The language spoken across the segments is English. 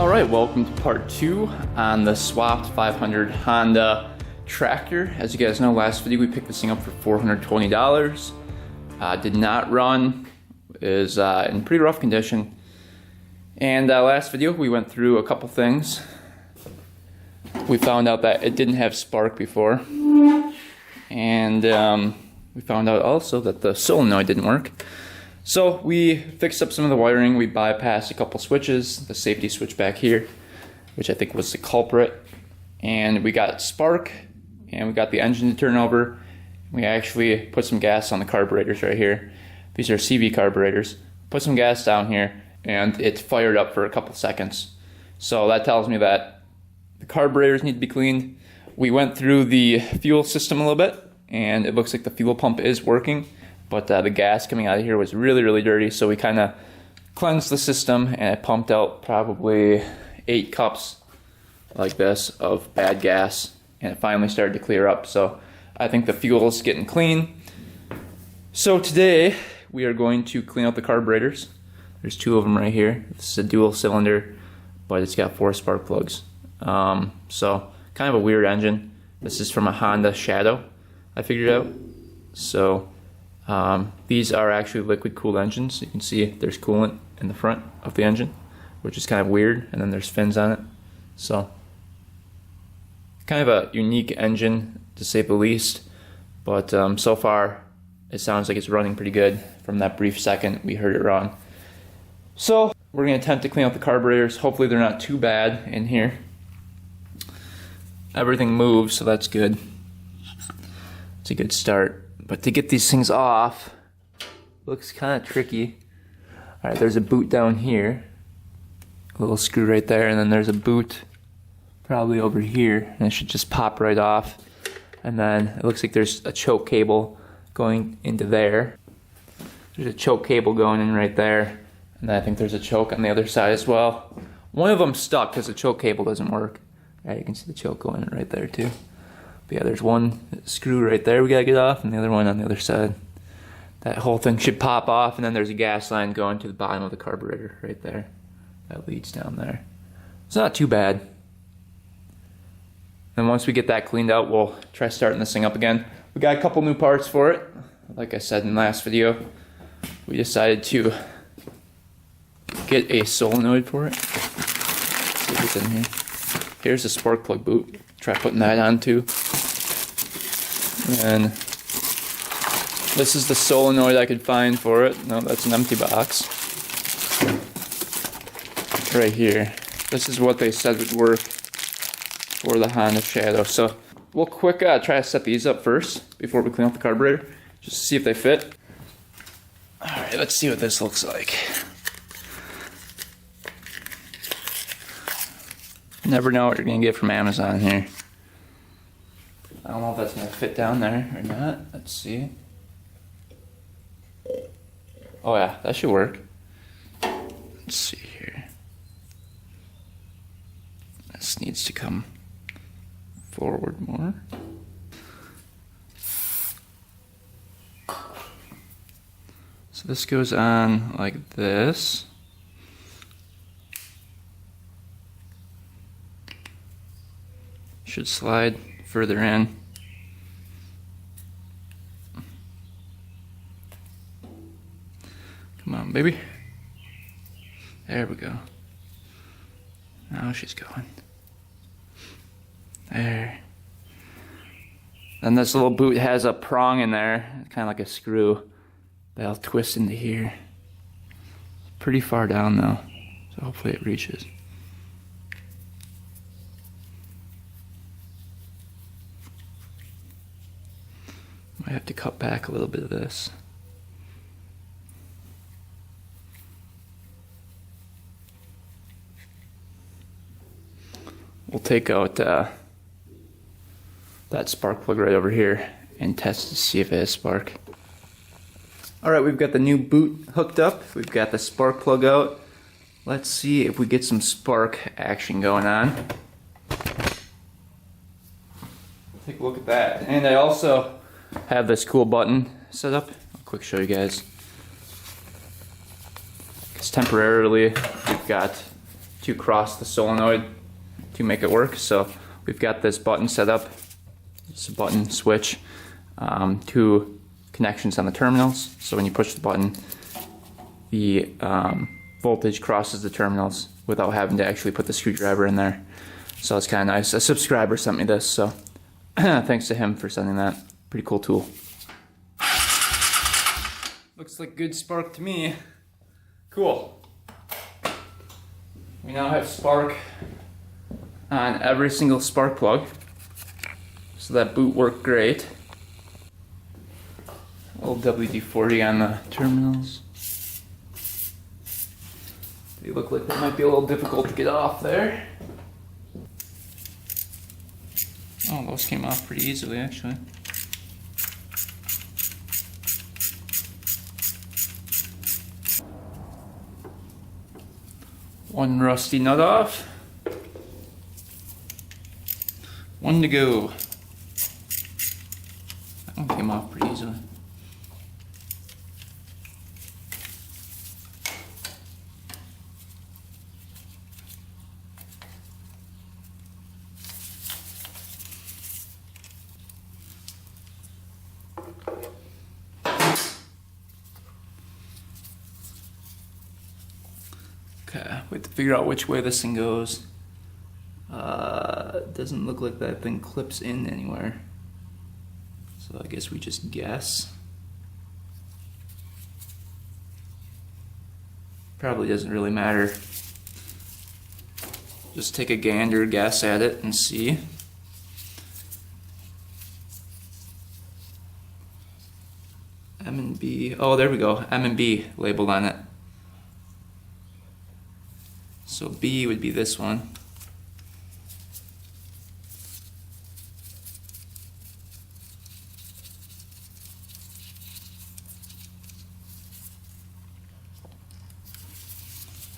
Alright, welcome to part 2 on the swapped 500 Honda tractor. As you guys know, last video we picked this thing up for $420. Did not run, is in pretty rough condition. And last video we went through a couple things. We found out that it didn't have spark before. And we found out also that the solenoid didn't work. So we fixed up some of the wiring. We bypassed a couple switches, the safety switch back here, which I think was the culprit. And we got spark, and we got the engine to turn over. We actually put some gas on the carburetors right here. These are CV carburetors. Put some gas down here, and it fired up for a couple seconds. So that tells me that the carburetors need to be cleaned. We went through the fuel system a little bit, and it looks like the fuel pump is working. But the gas coming out of here was really dirty, so we kind of cleansed the system, and it pumped out probably 8 cups like this of bad gas, and it finally started to clear up. So I think the fuel is getting clean. So today we are going to clean out the carburetors. There's 2 of them right here. This is a dual cylinder, but it's got 4 spark plugs. So kind of a weird engine. This is from a Honda Shadow, I figured out. So these are actually liquid cooled engines. You can see there's coolant in the front of the engine, which is kind of weird, and then there's fins on it. So kind of a unique engine to say the least, but so far it sounds like it's running pretty good from that brief second we heard it run. So we're going to attempt to clean out the carburetors. Hopefully they're not too bad in here. Everything moves, so that's good. It's a good start. But to get these things off, looks kind of tricky. Alright, there's a boot down here. A little screw right there, and then there's a boot probably over here, and it should just pop right off. And then it looks like there's a choke cable going into there. There's a choke cable going in right there, and then I think there's a choke on the other side as well. One of them stuck because the choke cable doesn't work. Yeah, you can see the choke going in right there too. But yeah, there's one screw right there we gotta get off, and the other one on the other side. That whole thing should pop off, and then there's a gas line going to the bottom of the carburetor right there. That leads down there. It's not too bad. And once we get that cleaned out, we'll try starting this thing up again. We got a couple new parts for it. Like I said in the last video, we decided to get a solenoid for it. Let's see what's in here. Here's the spark plug boot. Try putting that on too. And this is the solenoid I could find for it. No, that's an empty box. Right here. This is what they said would work for the Honda Shadow. So we'll quick try to set these up first before we clean up the carburetor, just to see if they fit. Alright, let's see what this looks like. Never know what you're going to get from Amazon here. I don't know if that's going to fit down there or not. Let's see. Oh yeah, that should work. Let's see here. This needs to come forward more. So this goes on like this. Should slide further in. Come on, baby. There we go. Now she's going. There. Then this little boot has a prong in there, kind of like a screw that'll twist into here. Pretty far down though, so hopefully it reaches. Might have to cut back a little bit of this. We'll take out that spark plug right over here and test to see if it has spark. Alright, we've got the new boot hooked up. We've got the spark plug out. Let's see if we get some spark action going on. Take a look at that. And I also have this cool button set up. I'll quick show you guys. Because temporarily we've got to cross the solenoid to make it work. So we've got this button set up. It's a button switch, 2 connections on the terminals. So when you push the button, the voltage crosses the terminals without having to actually put the screwdriver in there. So it's kind of nice. A subscriber sent me this, so thanks to him for sending that. Pretty cool tool. Looks like good spark to me. Cool. We now have spark on every single spark plug. So that boot worked great. Old WD-40 on the terminals. They look like they might be a little difficult to get off there. Oh, those came off pretty easily actually. One rusty nut off. One to go. That one came off pretty easily. Okay, we have to figure out which way this thing goes. Doesn't look like that thing clips in anywhere. So I guess we just guess. Probably doesn't really matter. Just take a gander, guess at it, and see. M and B. Oh, there we go. M and B labeled on it. So B would be this one.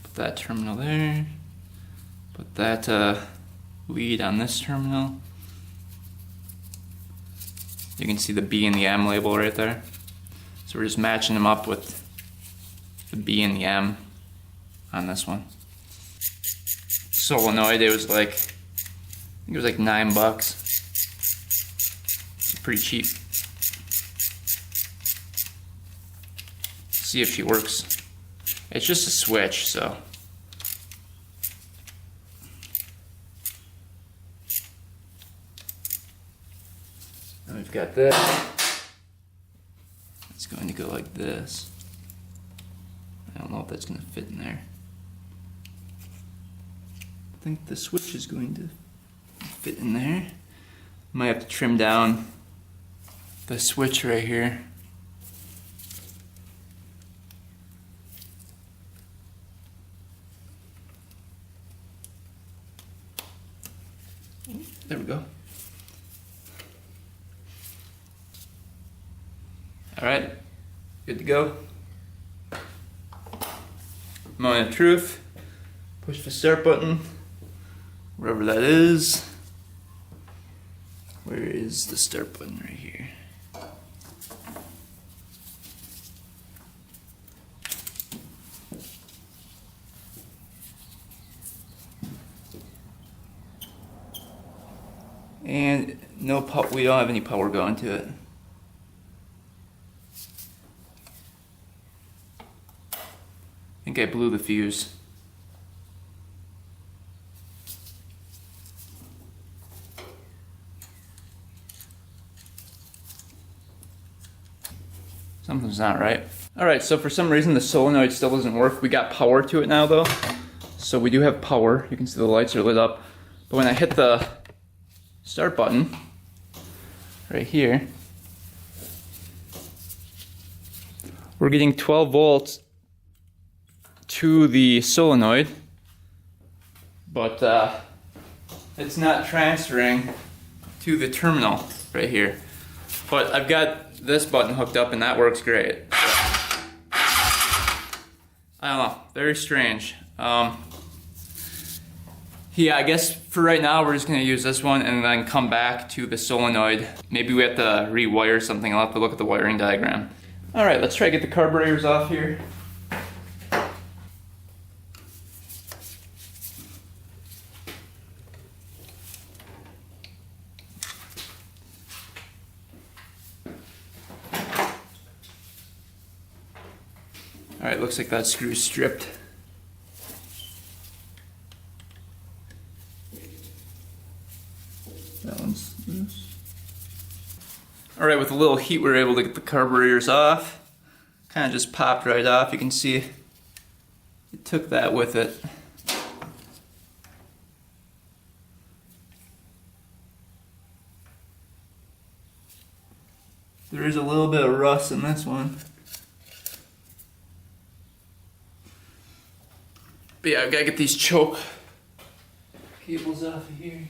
Put that terminal there. Put that lead on this terminal. You can see the B and the M label right there. So we're just matching them up with the B and the M on this one. Solenoid, it was like, I think it was like $9. Pretty cheap. See if she works. It's just a switch, so. And we've got this. It's going to go like this. I don't know if that's going to fit in there. I think the switch is going to fit in there. Might have to trim down the switch right here. There we go. All right, good to go. Moment of truth. Push the start button, wherever that is. Where is the start button? Right here. And no we don't have any power going to it. I think I blew the fuse. Something's not right. Alright, so for some reason the solenoid still doesn't work. We got power to it now though. So we do have power. You can see the lights are lit up. But when I hit the start button, right here, we're getting 12 volts to the solenoid, but it's not transferring to the terminal right here. But I've got this button hooked up and that works great. I don't know, very strange. Yeah, I guess for right now we're just gonna use this one and then come back to the solenoid. Maybe we have to rewire something. I'll have to look at the wiring diagram. All right, let's try to get the carburetors off here. Alright, looks like that screw's stripped. That one's loose. Alright, with a little heat we were able to get the carburetors off. Kind of just popped right off. You can see it took that with it. There is a little bit of rust in this one. But yeah, I've got to get these choke cables off of here.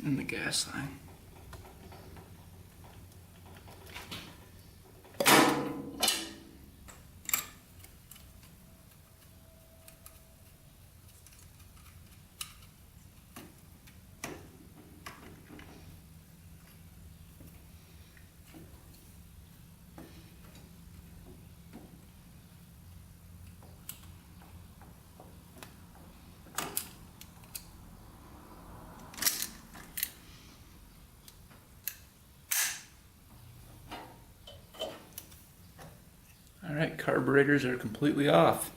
And the gas line. Alright, carburetors are completely off.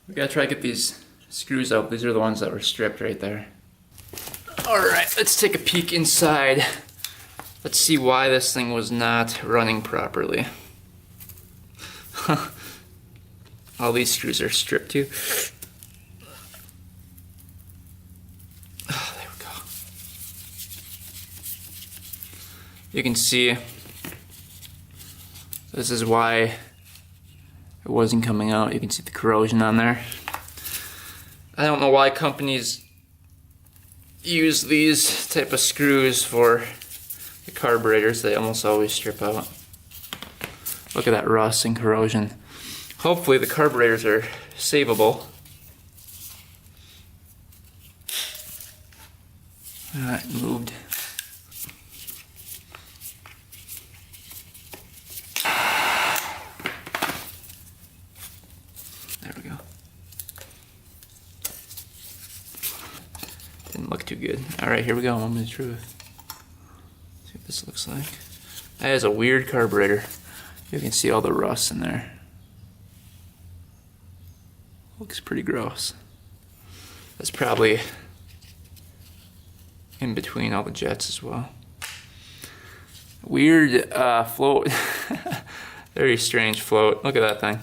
We gotta try to get these screws out. These are the ones that were stripped right there. Alright, let's take a peek inside. Let's see why this thing was not running properly. All these screws are stripped too. Oh, there we go. You can see this is why it wasn't coming out. You can see the corrosion on there. I don't know why companies use these type of screws for the carburetors. They almost always strip out. Look at that rust and corrosion. Hopefully the carburetors are savable. Alright, moved. There we go. Didn't look too good. Alright, here we go. Moment of truth. See what this looks like. That is a weird carburetor. You can see all the rust in there. Looks pretty gross. That's probably in between all the jets as well. Weird float. Very strange float. Look at that thing.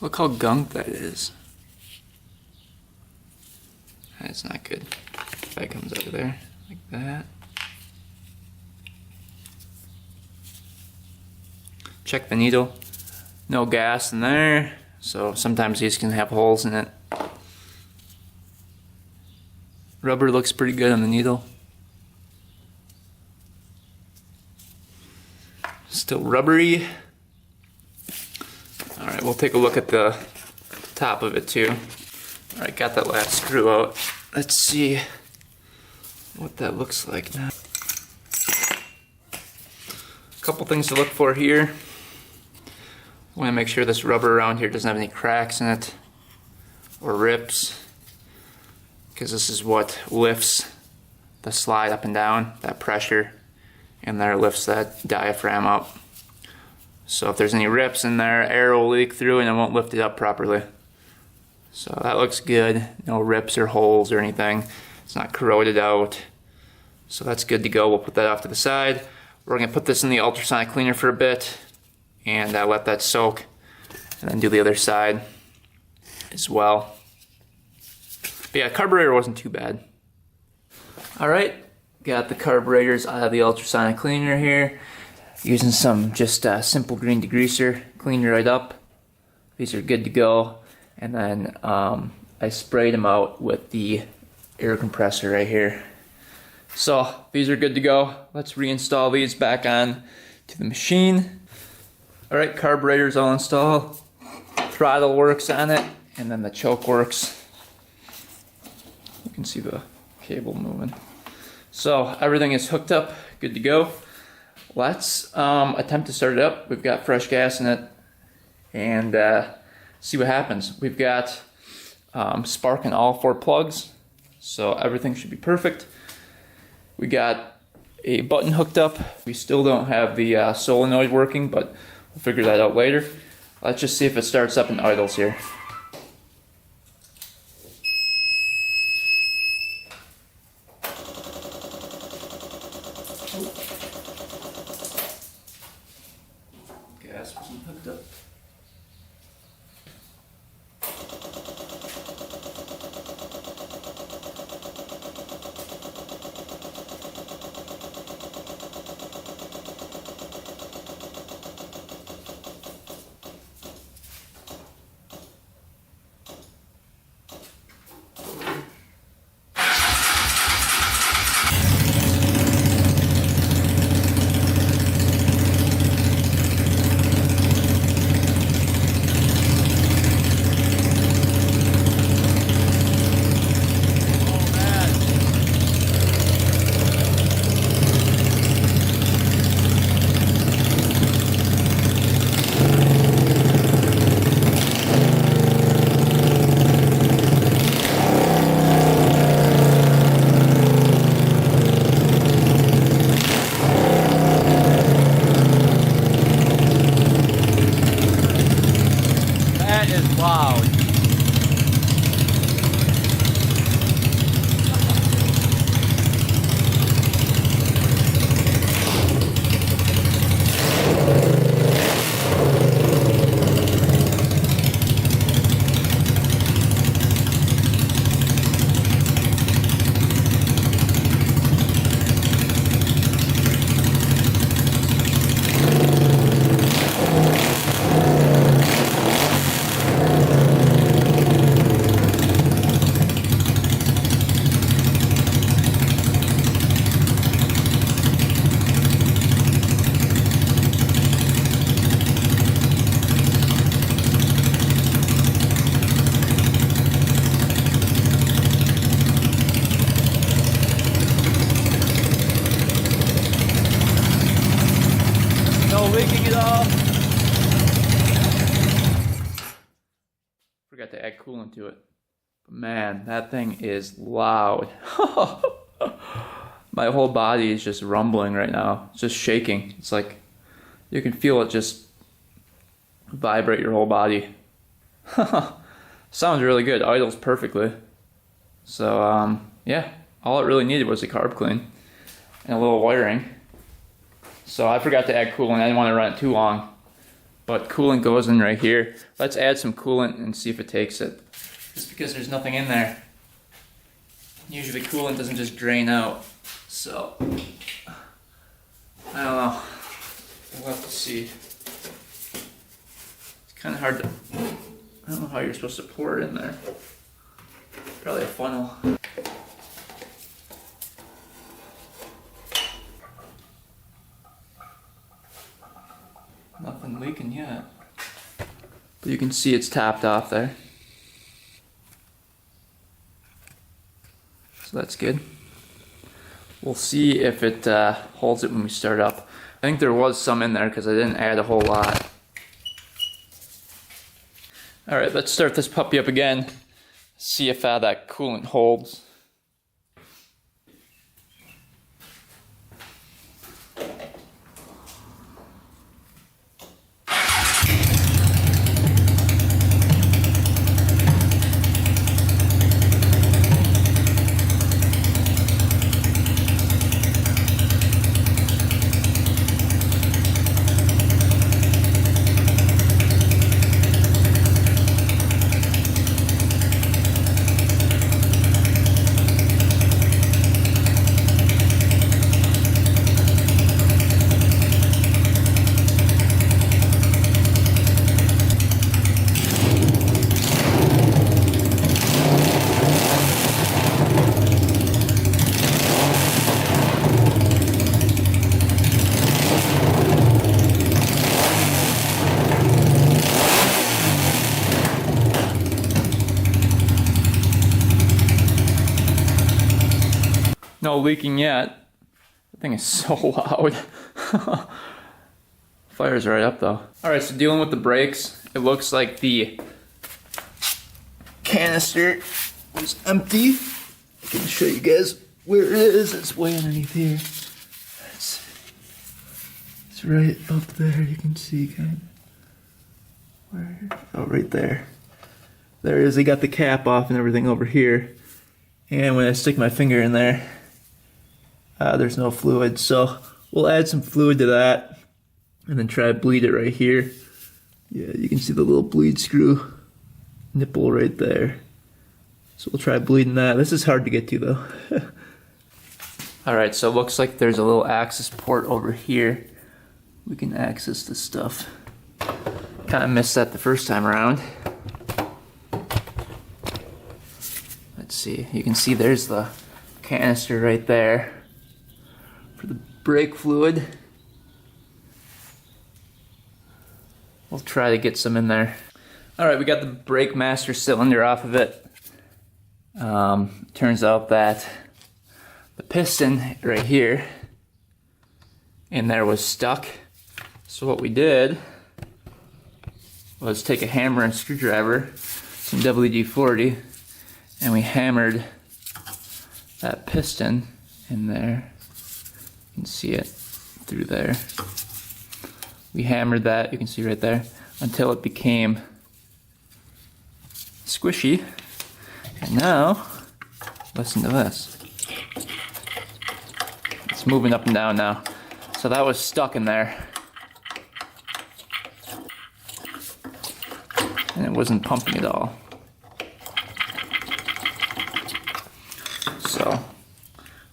Look how gunked that is. That's not good. That comes out of there like that. Check the needle. No gas in there, so sometimes these can have holes in it. Rubber looks pretty good on the needle. Still rubbery. Alright, we'll take a look at the top of it too. Alright, got that last screw out. Let's see what that looks like now. A couple things to look for here. I want to make sure this rubber around here doesn't have any cracks in it or rips, because this is what lifts the slide up and down, that pressure, and there lifts that diaphragm up. So if there's any rips in there, air will leak through and it won't lift it up properly. So that looks good. No rips or holes or anything. It's not corroded out. So that's good to go. We'll put that off to the side. We're going to put this in the ultrasonic cleaner for a bit and let that soak, and then do the other side as well. But yeah, carburetor wasn't too bad. Alright, got the carburetors out of the ultrasonic cleaner here. Using some just simple green degreaser, cleaned right up. These are good to go. And then I sprayed them out with the air compressor right here. So these are good to go. Let's reinstall these back on to the machine. Alright, carburetors all installed. throttle works on it, and then the choke works. You can see the cable moving. So everything is hooked up, good to go. Let's attempt to start it up. We've got fresh gas in it, and see what happens. We've got spark in all 4 plugs, so everything should be perfect. We got a button hooked up. We still don't have the solenoid working, but we'll figure that out later. Let's just see if it starts up and idles here. Gas wasn't hooked up. Wow. Leaking it off. Forgot to add coolant to it. But man, that thing is loud. My whole body is just rumbling right now. It's just shaking. It's like you can feel it just vibrate your whole body. Sounds really good. Idles perfectly. So yeah, all it really needed was a carb clean and a little wiring. So I forgot to add coolant. I didn't want to run it too long, but coolant goes in right here. Let's add some coolant and see if it takes it. Just because there's nothing in there. Usually coolant doesn't just drain out. So I don't know. We'll have to see. It's kind of hard to, I don't know how you're supposed to pour it in there. Probably a funnel. Nothing leaking yet. But you can see it's tapped off there. So that's good. We'll see if it holds it when we start up. I think there was some in there because I didn't add a whole lot. Alright, let's start this puppy up again. See if that coolant holds. No leaking yet. The thing is so loud. Fire's right up though. Alright, so dealing with the brakes, it looks like the canister is empty. I can show you guys where it is. It's way underneath here. It's right up there, you can see kind of. Where? Oh, right there. There it is. They got the cap off and everything over here. And when I stick my finger in there, there's no fluid. So we'll add some fluid to that and then try to bleed it right here. Yeah, you can see the little bleed screw nipple right there. So we'll try bleeding that. This is hard to get to though. Alright, so it looks like there's a little access port over here. We can access this stuff. Kind of missed that the first time around. Let's see, you can see there's the canister right there for the brake fluid. We'll try to get some in there. Alright, we got the brake master cylinder off of it. Turns out that the piston right here in there was stuck. So what we did was take a hammer and screwdriver, some WD-40, and we hammered that piston in there. You can see it through there. We hammered that, you can see right there, until it became squishy. And now, listen to this. It's moving up and down now. So that was stuck in there. And it wasn't pumping at all. So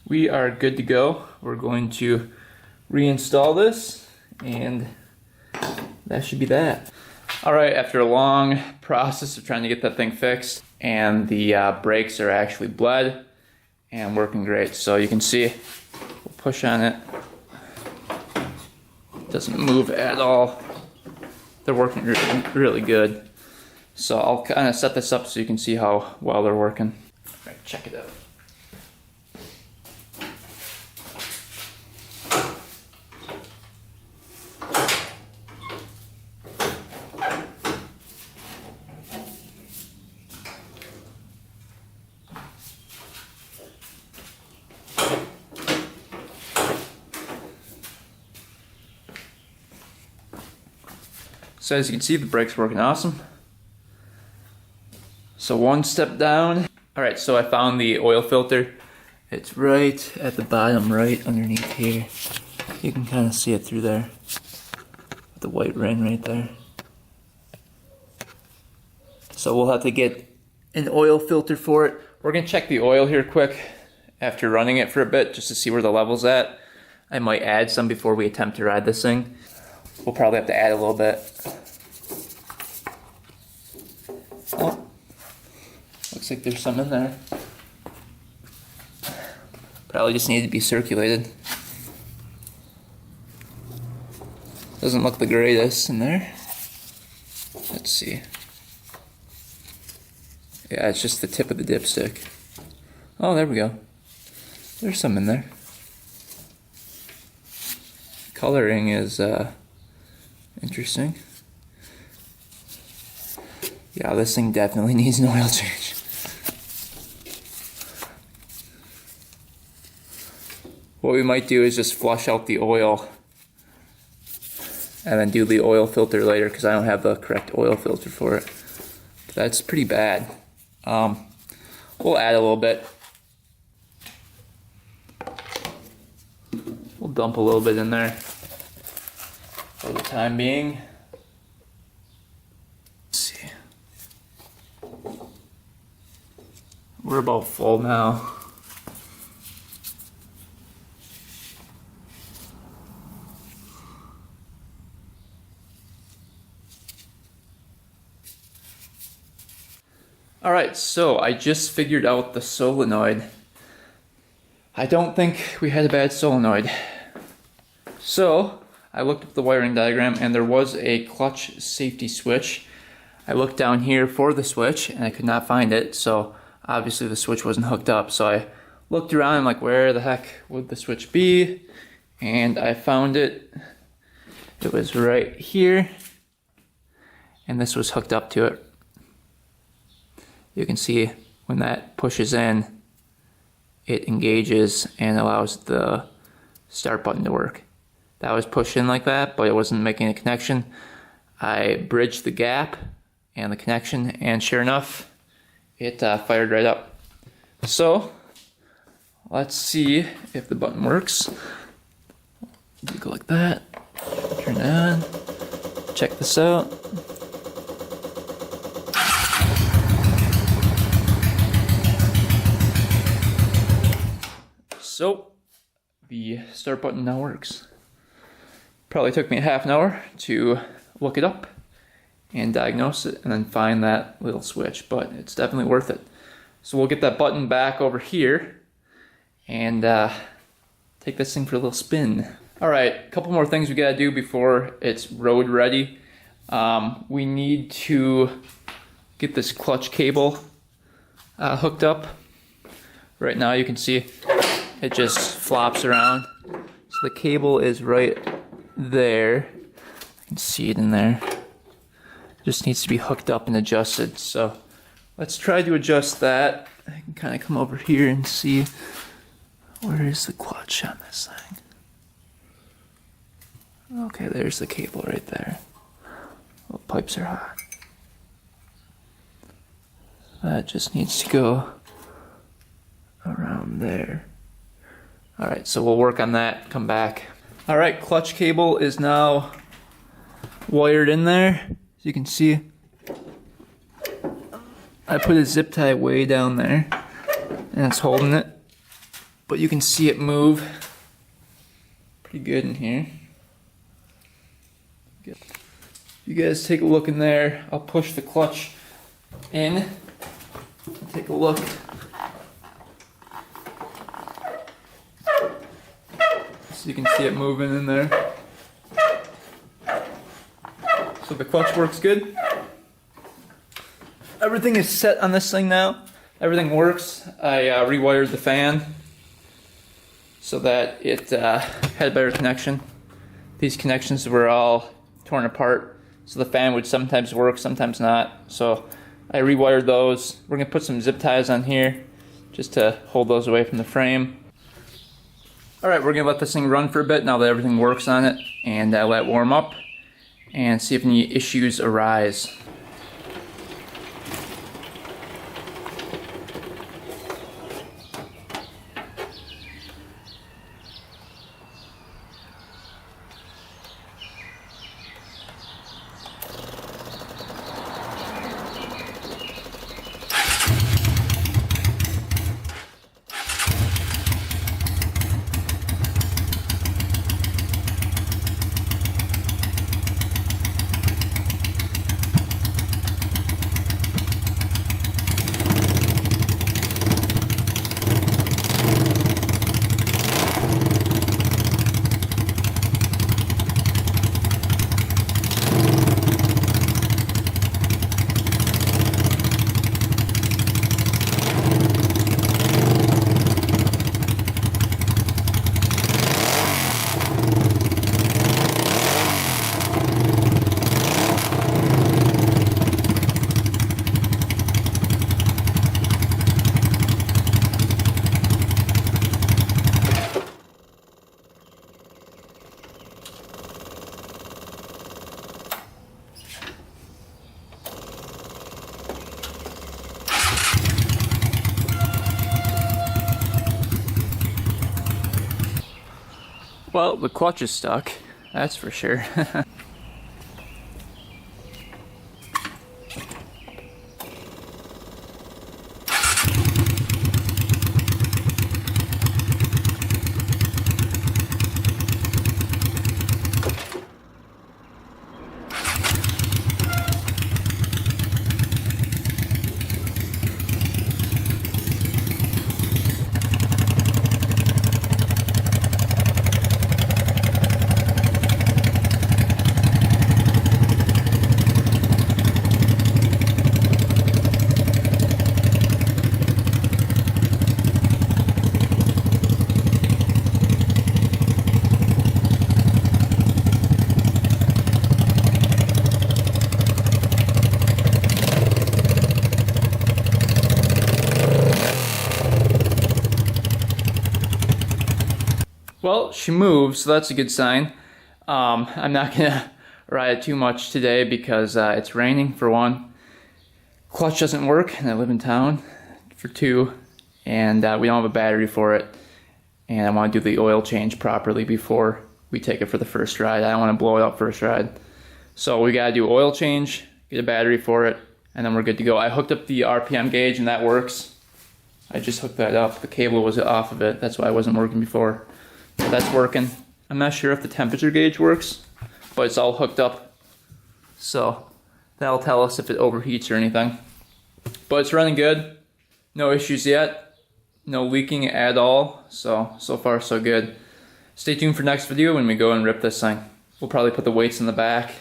we are good to go. We're going to reinstall this and that should be that. Alright, after a long process of trying to get that thing fixed, and the brakes are actually bled and working great. So you can see, we'll push on it. It doesn't move at all. They're working really good. So I'll kind of set this up so you can see how well they're working. Alright, check it out. So as you can see, the brake's working awesome. So one step down. Alright, so I found the oil filter. It's right at the bottom, right underneath here. You can kind of see it through there. The white ring right there. So we'll have to get an oil filter for it. We're going to check the oil here quick after running it for a bit just to see where the level's at. I might add some before we attempt to ride this thing. We'll probably have to add a little bit. Oh, looks like there's some in there. Probably just need to be circulated. Doesn't look the greatest in there. Let's see. Yeah, it's just the tip of the dipstick. Oh, there we go. There's some in there. Coloring is interesting. Yeah, this thing definitely needs an oil change. What we might do is just flush out the oil and then do the oil filter later because I don't have the correct oil filter for it. That's pretty bad. We'll add a little bit. We'll dump a little bit in there for the time being. Let's see. We're about full now. Alright, so I just figured out the solenoid. I don't think we had a bad solenoid. So, I looked up the wiring diagram and there was a clutch safety switch. I looked down here for the switch and I could not find it, so obviously the switch wasn't hooked up. So I looked around, I'm like, where the heck would the switch be? And I found it. It was right here. And this was hooked up to it. You can see when that pushes in, it engages and allows the start button to work. That was pushed in like that, but it wasn't making a connection. I bridged the gap and the connection, and sure enough, it fired right up. So let's see if the button works. You go like that, turn it on, check this out. So the start button now works. Probably took me half an hour to look it up and diagnose it and then find that little switch, but it's definitely worth it. So we'll get that button back over here and take this thing for a little spin. All right, a couple more things we gotta do before it's road ready. We need to get this clutch cable hooked up. Right now you can see it just flops around. So the cable is right there. I can see it in there. It just needs to be hooked up and adjusted. So let's try to adjust that. I can kind of come over here and see where is the clutch on this thing. Okay, there's the cable right there. Oh, pipes are hot. That just needs to go around there. All right, so we'll work on that, come back. All right, clutch cable is now wired in there. As you can see, I put a zip tie way down there and it's holding it, but you can see it move pretty good in here. You guys take a look in there. I'll push the clutch in. Take a look. So you can see it moving in there. So the clutch works good. Everything is set on this thing now. Everything works. I rewired the fan so that it had a better connection. These connections were all torn apart, so the fan would sometimes work, sometimes not. So I rewired those. We're gonna put some zip ties on here just to hold those away from the frame. All right, we're gonna let this thing run for a bit now that everything works on it, and let it warm up and see if any issues arise. Well, the clutch is stuck, that's for sure. Well, she moved, so that's a good sign. I'm not gonna ride it too much today because it's raining for one. Clutch doesn't work, and I live in town for two, and we don't have a battery for it. And I want to do the oil change properly before we take it for the first ride. I don't want to blow it up first ride. So we gotta do oil change, get a battery for it, and then we're good to go. I hooked up the RPM gauge and that works. I just hooked that up. The cable was off of it. That's why it wasn't working before. But that's working. I'm not sure if the temperature gauge works, but it's all hooked up. So that'll tell us if it overheats or anything. But it's running good. No issues yet. No leaking at all. So far so good. Stay tuned for next video when we go and rip this thing. We'll probably put the weights in the back.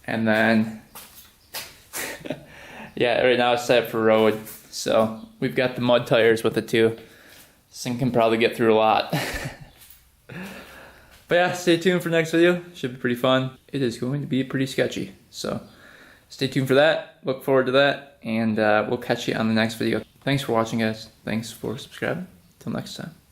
And then, yeah, right now it's set for road. So we've got the mud tires with it too. This thing can probably get through a lot. But yeah, stay tuned for next video. Should be pretty fun. It is going to be pretty sketchy. So stay tuned for that. Look forward to that. And we'll catch you on the next video. Thanks for watching, guys. Thanks for subscribing. Till next time.